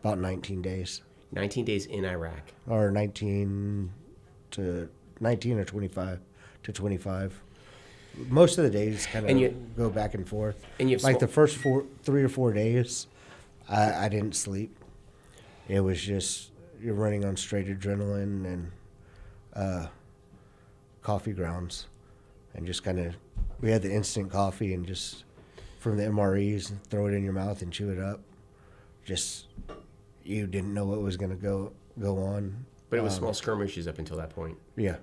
about 19 days, 19 days in Iraq. or 19 or 25 to 25. Most of the days kind And you- of go back and forth. And you have Like small- the first 3 or 4 days, I didn't sleep. It was just you're running on straight adrenaline and coffee grounds, and just kind of we had the instant coffee and just from the MREs throw it in your mouth and chew it up. Just you didn't know what was going to go on. But it was small skirmishes up until that point. Yeah.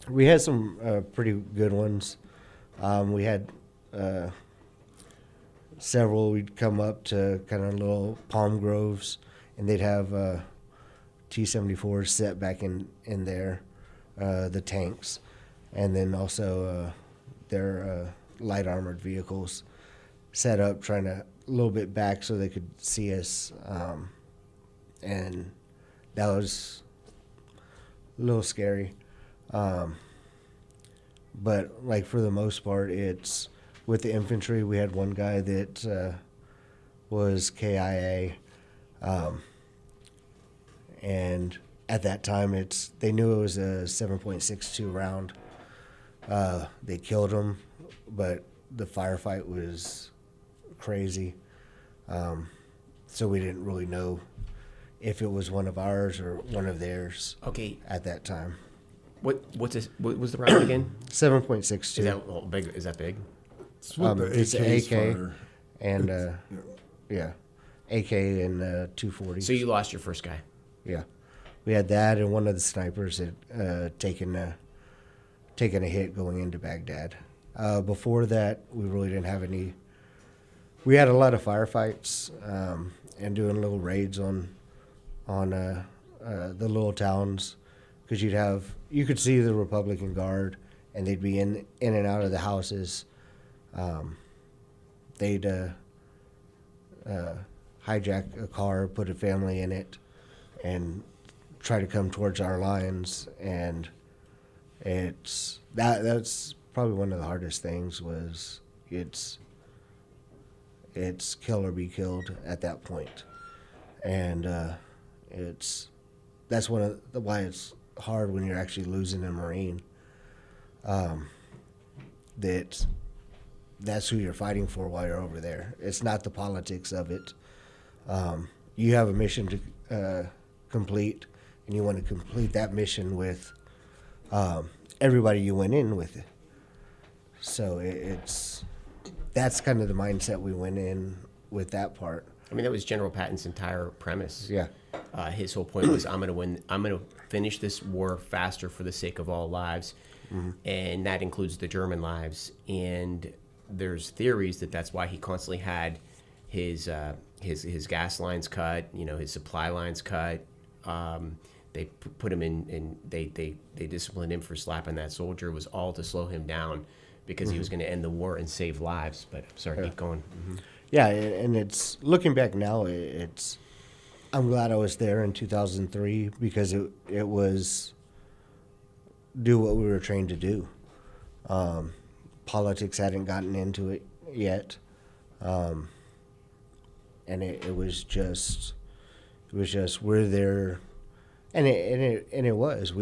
We had some pretty good ones. We had several. We'd come up to kind of little palm groves, and they'd have T-74s set back in there, the tanks, and then also their light armored vehicles set up, trying to a little bit back so they could see us, and that was a little scary. But like for the most part, it's with the infantry. We had one guy that was KIA, and at that time, they knew it was a 7.62 round. They killed him, but the firefight was crazy. So we didn't really know if it was one of ours or one of theirs. Okay, At that time, what was the round again? 7.62. Is that big? Is that big? It's what the It's an AKs AK. fire. And Yeah. AK and 240. So you lost your first guy. Yeah, we had that, and one of the snipers had taken a hit going into Baghdad. Before that, we really didn't have any. We had a lot of firefights and doing little raids on the little towns, because you could see the Republican Guard, and they'd be in and out of the houses. They'd hijack a car, put a family in it, and try to come towards our lines. And that's probably one of the hardest things. Was it's kill or be killed at that point. And that's one of why it's hard when you're actually losing a Marine. That's who you're fighting for while you're over there. It's not the politics of it. You have a mission to complete, and you want to complete that mission with everybody you went in with. So that's kind of the mindset we went in with that part. I mean, that was General Patton's entire premise. Yeah. His whole point was, I'm going to win. I'm going to finish this war faster for the sake of all lives, and that includes the German lives. And there's theories that that's why he constantly had his gas lines cut, his supply lines cut. They put him in they disciplined him for slapping that soldier. It was all to slow him down because he was going to end the war and save lives. But I'm sorry, keep going. Yeah, and it's looking back now. I'm glad I was there in 2003 because it was do what we were trained to do. Politics hadn't gotten into it yet. And it was just we're there, and it was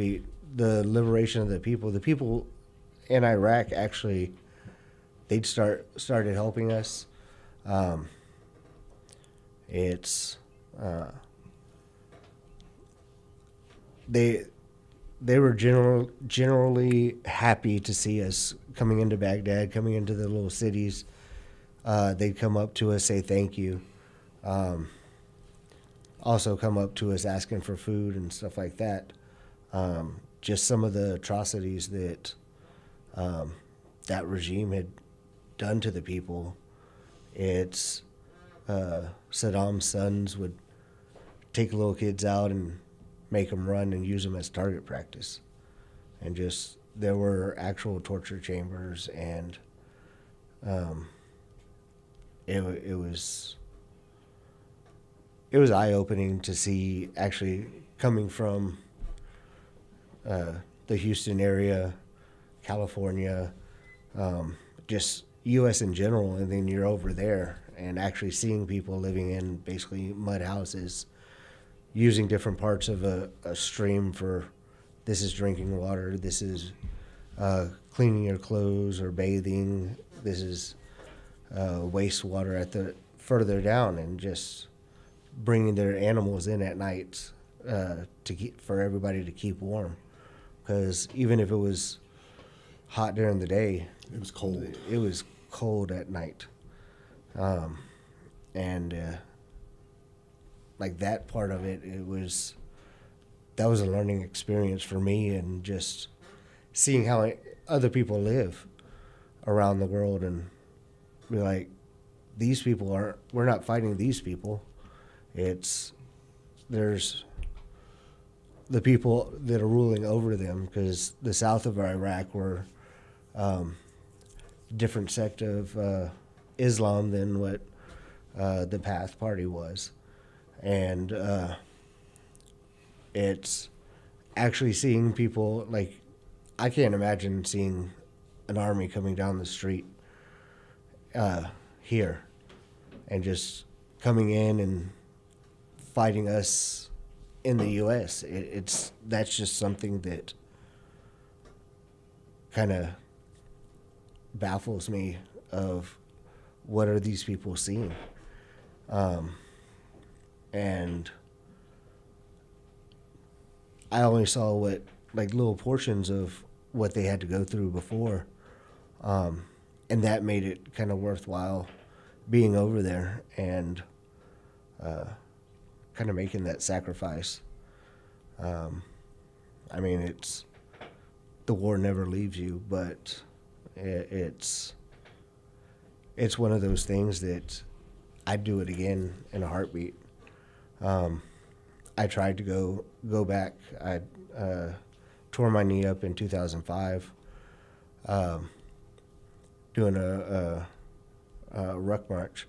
the liberation of the people in Iraq actually started helping us. It's they were generally happy to see us coming into Baghdad, coming into the little cities. They'd come up to us, say thank you. Also come up to us asking for food and stuff like that. Just some of the atrocities that that regime had done to the people. It's Saddam's sons would take little kids out and make them run and use them as target practice. And just, there were actual torture chambers, and it was eye-opening to see, actually coming from the Houston area, California, just U.S. in general, and then you're over there and actually seeing people living in basically mud houses, using different parts of a stream for, this is drinking water, this is cleaning your clothes or bathing, this is wastewater at the further down, and just bringing their animals in at night for everybody to keep warm. Because even if it was hot during the day, It was cold. It was cold at night. Like that part of it, that was a learning experience for me, and just seeing how other people live around the world, and be like, we're not fighting these people. There's the people that are ruling over them, because the south of Iraq were different sect of Islam than what the Ba'ath Party was. And it's actually seeing people, like, I can't imagine seeing an army coming down the street here and just coming in and fighting us in the U.S. That's just something that kind of baffles me, of what are these people seeing. And I only saw little portions of what they had to go through before. And that made it kind of worthwhile being over there and kind of making that sacrifice. I mean, the war never leaves you, but it's one of those things that I'd do it again in a heartbeat. I tried to go back. I tore my knee up in 2005, doing a ruck march.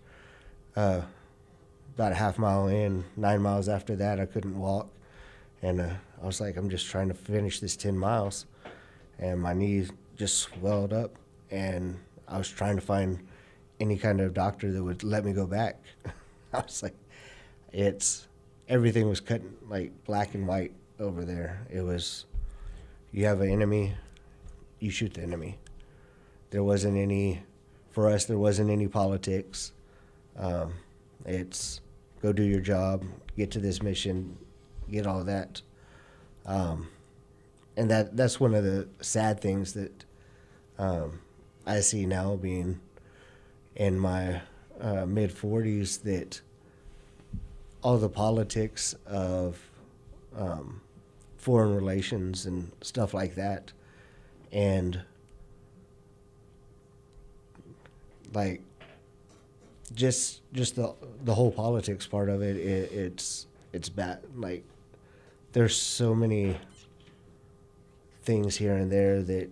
About a half mile in, 9 miles after that, I couldn't walk. And I was like, I'm just trying to finish this 10 miles. And my knee just swelled up. And I was trying to find any kind of doctor that would let me go back. I was like, everything was cut like black and white over there. It was, you have an enemy, you shoot the enemy. For us, there wasn't any politics. It's go do your job, get to this mission, get all that. And that's one of the sad things that I see now, being in my mid-40s, that all the politics of foreign relations and stuff like that, and like just the whole politics part of it, it's bad. Like, there's so many things here and there that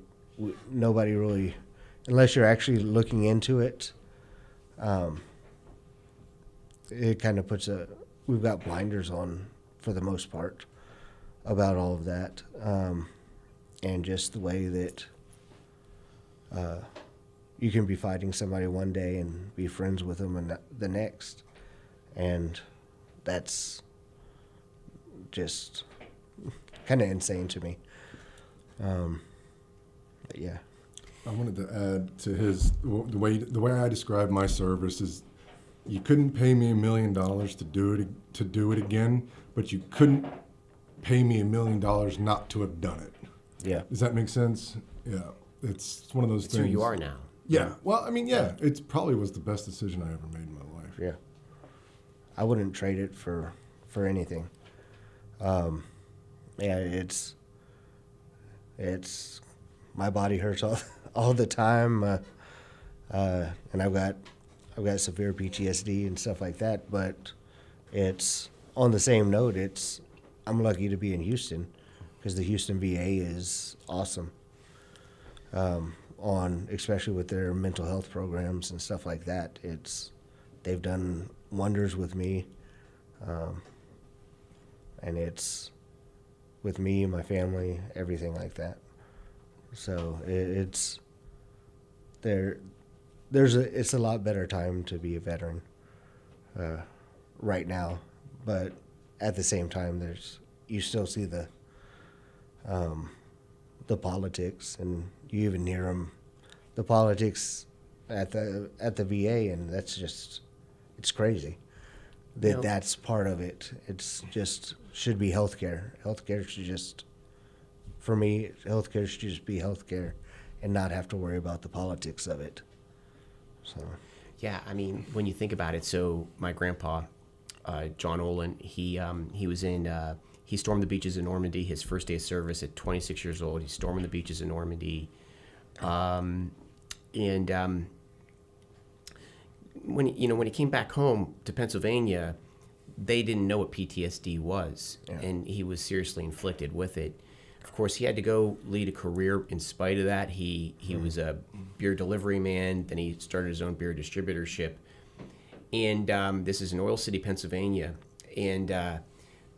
nobody really, unless you're actually looking into it, it kind of we've got blinders on for the most part about all of that, and just the way that you can be fighting somebody one day and be friends with them and the next, and that's just kind of insane to me. But yeah. I wanted to add to the way I describe my service is, you couldn't pay me $1 million to do it again, but you couldn't pay me $1 million not to have done it. Yeah. Does that make sense? Yeah. It's one of those It's things. who you are now. Yeah. Well, I mean, yeah, it probably was the best decision I ever made in my life. Yeah. I wouldn't trade it for anything. Yeah, it's my body hurts all the time, and I've got severe PTSD and stuff like that. But it's on the same note. I'm lucky to be in Houston because the Houston VA is awesome. Especially with their mental health programs and stuff like that. They've done wonders with me, and it's with me, my family, everything like that. So it's a lot better time to be a veteran right now, but at the same time, you still see the politics, and you even hear the politics at the VA, and that's just, it's crazy. That's part of it. It's just should be healthcare. Healthcare should just, for me, healthcare should just be healthcare, and not have to worry about the politics of it. So. Yeah, I mean, when you think about it, so my grandpa, John Olin, he stormed the beaches of Normandy. His first day of service at 26 years old, he's storming the beaches of Normandy, when he came back home to Pennsylvania, they didn't know what PTSD was, and he was seriously inflicted with it. Of course, he had to go lead a career in spite of that. He was a beer delivery man. Then he started his own beer distributorship. And this is in Oil City, Pennsylvania. And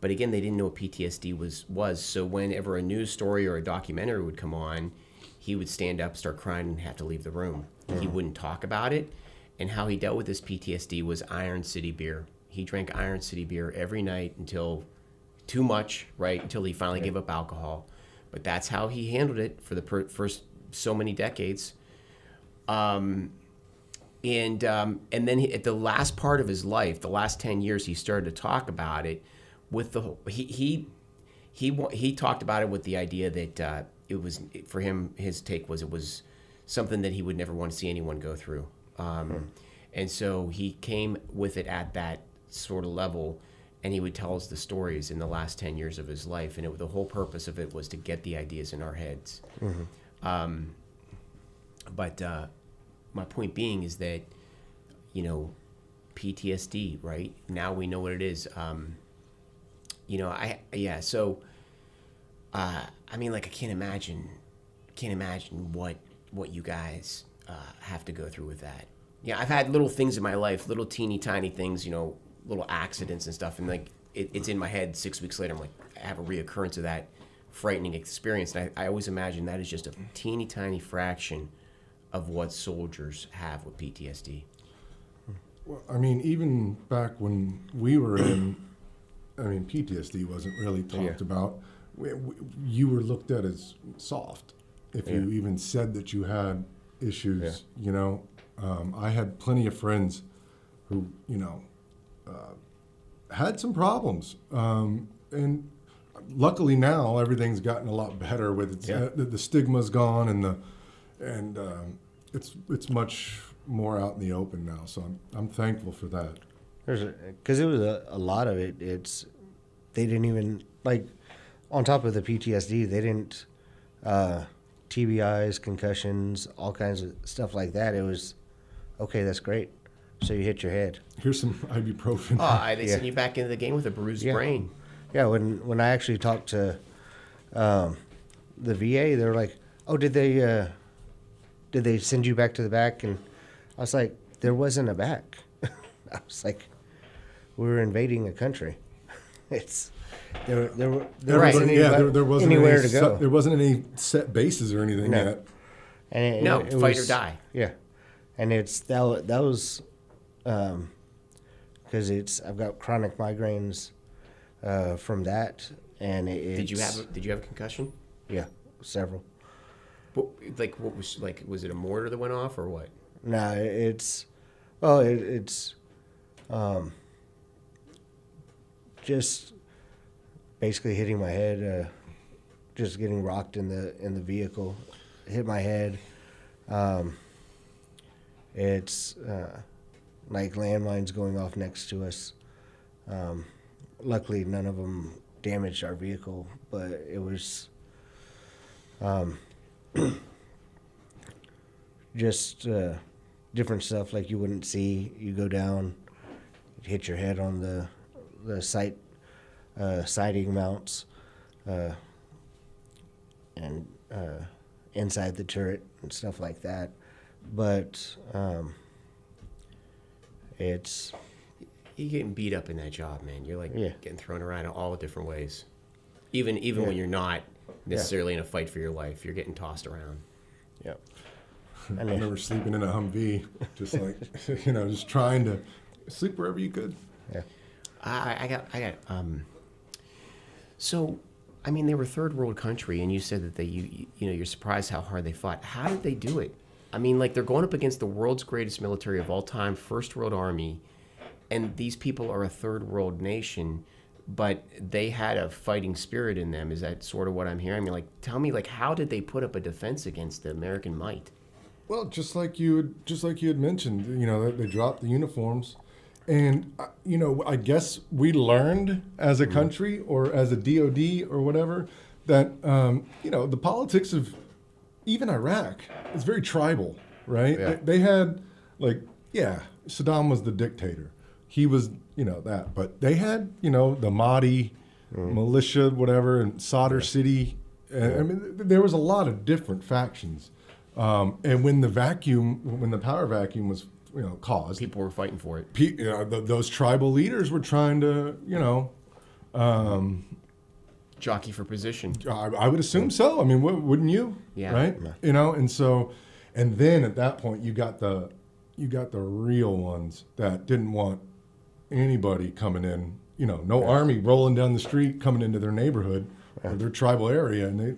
but again, they didn't know what PTSD was. So whenever a news story or a documentary would come on, he would stand up, start crying, and have to leave the room. He wouldn't talk about it. And how he dealt with this PTSD was Iron City beer. He drank Iron City beer every night until too much, right? Until he finally gave up alcohol. But that's how he handled it for the first so many decades. And then at the last part of his life, the last 10 years, he started to talk about it with he talked about it with the idea that it was, for him, his take was it was something that he would never want to see anyone go through. And so he came with it at that sort of level, and he would tell us the stories in the last 10 years of his life. And the whole purpose of it was to get the ideas in our heads. But my point being is that, PTSD, right? Now we know what it is. I mean, like, I can't imagine what you guys have to go through with that. Yeah, I've had little things in my life, little teeny tiny things, little accidents and stuff, and like it's in my head 6 weeks later. I'm like, I have a reoccurrence of that frightening experience, and I always imagine that is just a teeny tiny fraction of what soldiers have with PTSD. Well, I mean, even back when we were in, PTSD wasn't really talked about. You were looked at as soft if you even said that you had issues. I had plenty of friends who, had some problems. And luckily now everything's gotten a lot better with the stigma's gone, and it's much more out in the open now. So I'm thankful for that. Because it was a lot of it. They didn't even, like, on top of the PTSD, they didn't, TBIs, concussions, all kinds of stuff like that. It was, okay, that's great. So you hit your head. Here's some ibuprofen. They send you back into the game with a bruised brain. Yeah, when I actually talked to the VA, they were like, "Oh, did they send you back to the back?" And I was like, "There wasn't a back." I was like, "We were invading a country." There wasn't anywhere to go. There wasn't any set bases or anything yet. And fight or die. Yeah, and that was because I've got chronic migraines from that, and Did you have a concussion? Yeah, several. What was it a mortar that went off or what? No, it's just basically hitting my head, just getting rocked in the vehicle, hit my head. It's like landmines going off next to us. Luckily, none of them damaged our vehicle, but it was just different stuff like you wouldn't see. You go down, hit your head on the siding mounts, and inside the turret and stuff like that. But it's You're getting beat up in that job, man. You're Yeah. getting thrown around in all different ways. Even Yeah. when you're not necessarily in a fight for your life, you're getting tossed around. yeah. I remember sleeping in a Humvee, just like, just trying to sleep wherever you could. Yeah. I got. So, I mean, they were a third world country, and you said that you're surprised how hard they fought. How did they do it? I mean, like they're going up against the world's greatest military of all time, First World Army, and these people are a third world nation, but they had a fighting spirit in them. Is that sort of what I'm hearing? I mean, like, tell me, like, how did they put up a defense against the American might? Well, just like you had mentioned, they dropped the uniforms, and I guess we learned as a country or as a DoD or whatever that the politics of even Iraq is very tribal, right? Yeah. They had Saddam was the dictator, he was that, but they had the Mahdi militia, whatever, and Sadr City. I mean, there was a lot of different factions. And when the power vacuum was, caused, People were fighting for it. those tribal leaders were trying to, Jockey for position. I would assume so. I mean, wouldn't you? Yeah. Right. And then at that point, you got the real ones that didn't want anybody coming in. No army rolling down the street coming into their neighborhood or their tribal area, and they.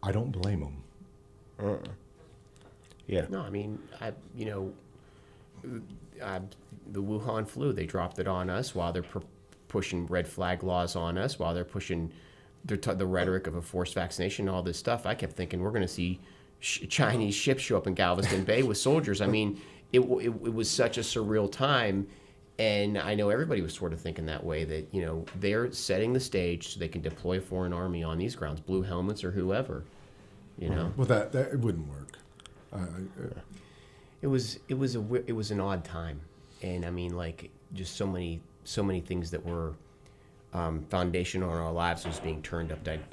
I don't blame them. Yeah. No, I mean, the Wuhan flu, they dropped it on us while they're pushing red flag laws on us, while they're pushing the rhetoric of a forced vaccination and all this stuff. I kept thinking we're going to see Chinese ships show up in Galveston Bay with soldiers. I mean, it was such a surreal time. And I know everybody was sort of thinking that way, that, they're setting the stage so they can deploy a foreign army on these grounds, blue helmets or whoever, Well, that it wouldn't work. It was an odd time, and I mean, like, just so many things that were foundational in our lives was being turned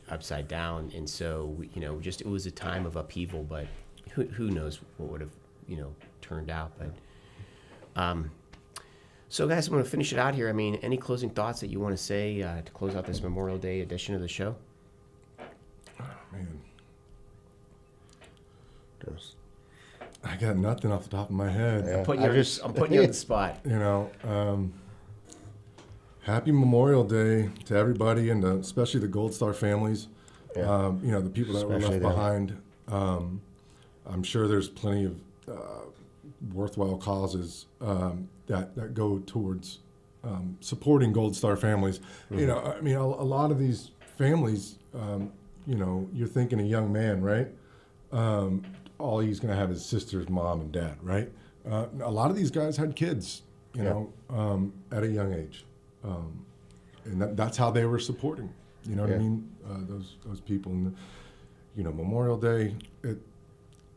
upside down, and so it was a time of upheaval. But who knows what would have turned out? But so guys, I'm going to finish it out here. I mean, any closing thoughts that you want to say to close out this Memorial Day edition of the show? Oh, man. I got nothing off the top of my head. Yeah. I'm putting you on the spot. Happy Memorial Day to everybody, and especially the Gold Star families. Yeah. The people that Especially were left them. behind. I'm sure there's plenty of worthwhile causes that go towards supporting Gold Star families. Mm-hmm. A lot of these families, you're thinking a young man, right? All he's going to have is sister's mom and dad, right? A lot of these guys had kids, at a young age, and that's how they were supporting. You know what I mean? Those people. And Memorial Day.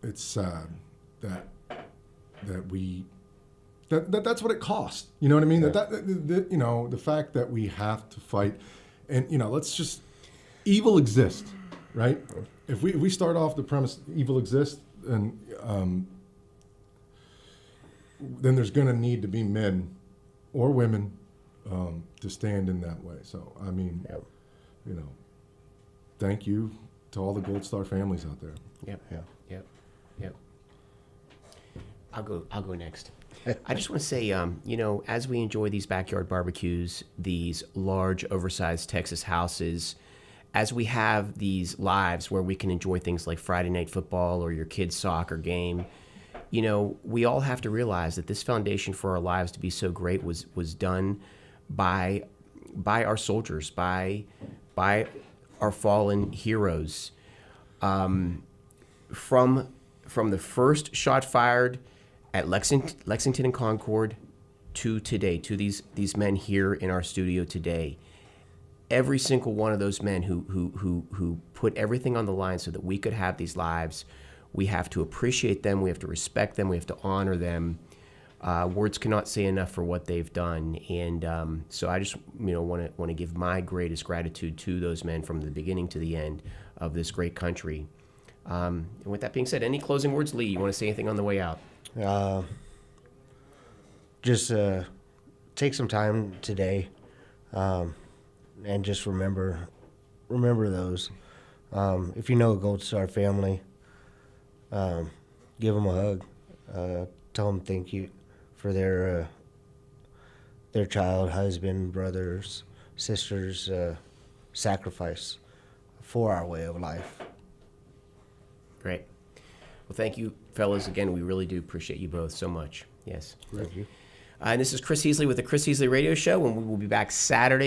It's sad that's what it cost. You know what I mean? Yeah. The fact that we have to fight, and let's just evil exists, right? If we start off the premise evil exists, and then there's going to need to be men or women to stand in that way. So I mean, thank you to all the Gold Star families out there. Yep. Yeah. Yep. Yep. I'll go next. I just want to say, as we enjoy these backyard barbecues, these large, oversized Texas houses, as we have these lives where we can enjoy things like Friday night football or your kid's soccer game, we all have to realize that this foundation for our lives to be so great was done by our soldiers, by our fallen heroes. From the first shot fired at Lexington and Concord to today, to these men here in our studio today, every single one of those men who put everything on the line so that we could have these lives, we have to appreciate them, we have to respect them, we have to honor them. Words cannot say enough for what they've done, and so I just want to give my greatest gratitude to those men from the beginning to the end of this great country. And with that being said, any closing words, Lee? You want to say anything on the way out? Just take some time today, and just remember those. If you know a Gold Star family, give them a hug. Tell them thank you for their child, husband, brothers, sisters, sacrifice for our way of life. Great. Well, thank you, fellas. Again, we really do appreciate you both so much. Yes. Thank you. And this is Chris Heasley with the Chris Heasley Radio Show, and we will be back Saturday,